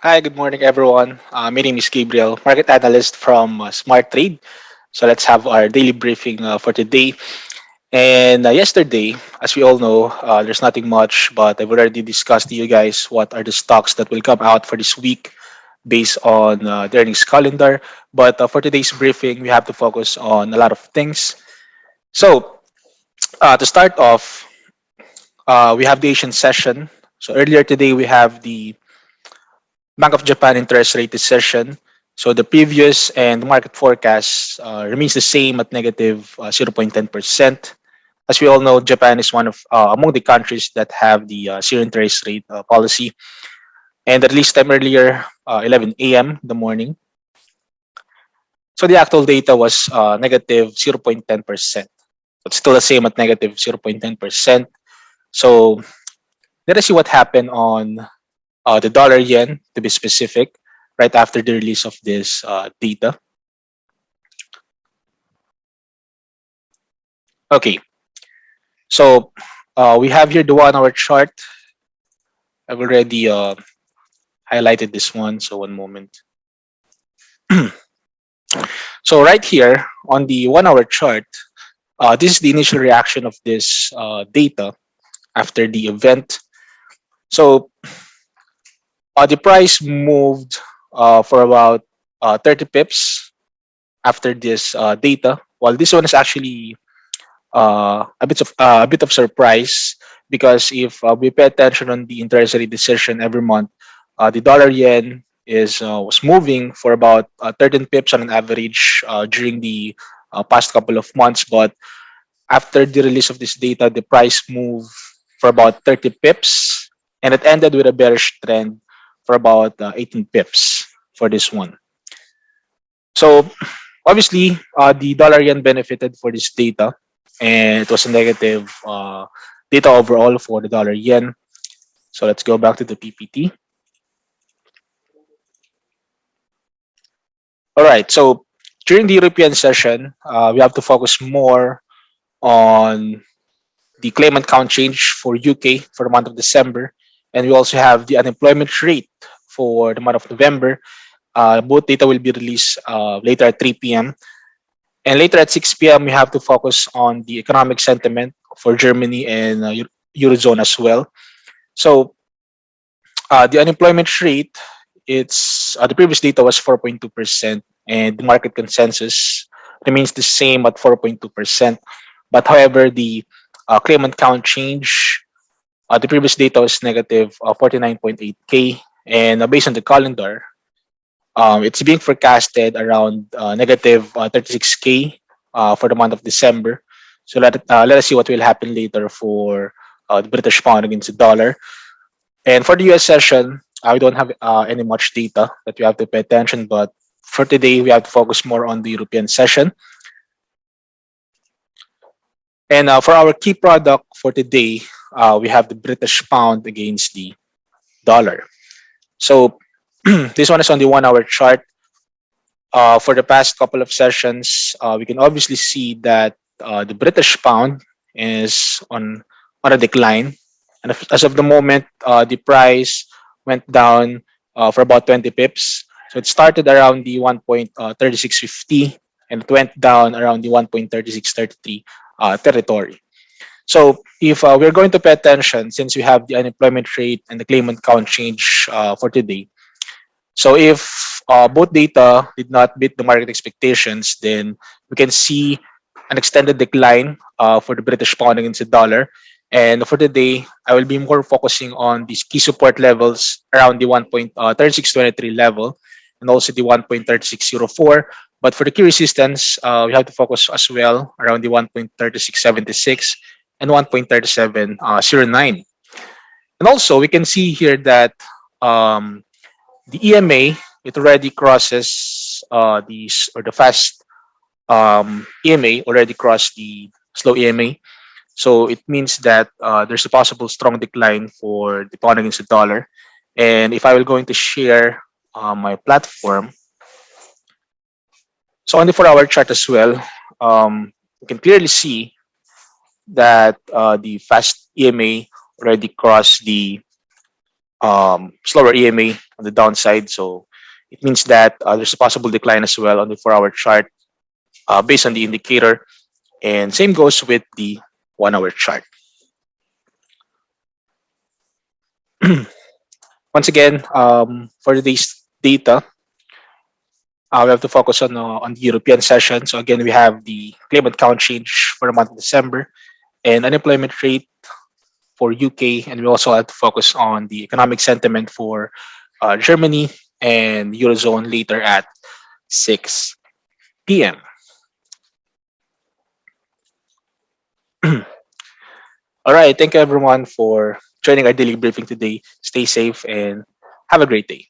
Hi, good morning, everyone. My name is Gabriel, market analyst from SmarTrade. So let's have our daily briefing for today. And yesterday, as we all know, there's nothing much, but I've already discussed to you guys what are the stocks that will come out for this week based on the earnings calendar. But for today's briefing, we have to focus on a lot of things. So to start off, we have the Asian session. So earlier today, we have the Bank of Japan interest rate decision. So the previous and market forecast remains the same at negative 0.10%. As we all know, Japan is one of among the countries that have the zero interest rate policy. And at least time earlier, 11 a.m. in the morning. So the actual data was negative 0.10%. It's still the same at negative 0.10%. So let us see what happened on the dollar yen, to be specific, right after the release of this data. Okay, so we have here the 1 hour chart. I've already highlighted this one, so one moment. So right here on the 1 hour chart, this is the initial reaction of this data after the event. So the price moved for about 30 pips after this data. While this one is actually a bit of surprise because if we pay attention on the interest rate decision every month, the dollar yen is was moving for about 13 pips on an average during the past couple of months. But after the release of this data, the price moved for about 30 pips, and it ended with a bearish trend for about 18 pips for this one. So obviously, the dollar yen benefited for this data, and it was a negative data overall for the dollar yen. So let's go back to the PPT. All right. So during the European session, we have to focus more on the claimant count change for UK for the month of December, and we also have the unemployment rate for the month of November. Both data will be released later at 3 p.m. And later at 6 p.m., we have to focus on the economic sentiment for Germany and Eurozone as well. So the unemployment rate, it's the previous data was 4.2%, and the market consensus remains the same at 4.2%. But however, the claimant count change, the previous data was negative 49.8K, and based on the calendar, it's being forecasted around negative 36K for the month of December. So let us see what will happen later for the British pound against the dollar. And for the US session, we don't have any much data that we have to pay attention. But for today, we have to focus more on the European session. And for our key product for today, we have the British pound against the dollar. So this one is on the 1 hour chart. For the past couple of sessions, we can obviously see that the British pound is on a decline, and as of the moment, the price went down for about 20 pips. So it started around the 1.3650 and it went down around the 1.3633 territory. So if we're going to pay attention, since we have the unemployment rate and the claimant count change for today, so if both data did not beat the market expectations, then we can see an extended decline for the British pound against the dollar. And for today, I will be more focusing on these key support levels around the 1.3623 level and also the 1.3604. But for the key resistance, we have to focus as well around the 1.3676 and 1.3709. And also, we can see here that um, the EMA, it already crosses the fast EMA already crossed the slow EMA. So it means that there's a possible strong decline for the pound against the dollar. And if I will going to share my platform, so on the 4 hour chart as well, you can clearly see that the fast EMA already crossed the slower EMA on the downside. So it means that there's a possible decline as well on the 4-hour chart based on the indicator. And same goes with the 1-hour chart. Once again, for today's data, we have to focus on the European session. So again, we have the claimant count change for the month of December and unemployment rate for UK, and we also have to focus on the economic sentiment for Germany and Eurozone later at 6 p.m. All right, thank you everyone for joining our daily briefing today. Stay safe and have a great day.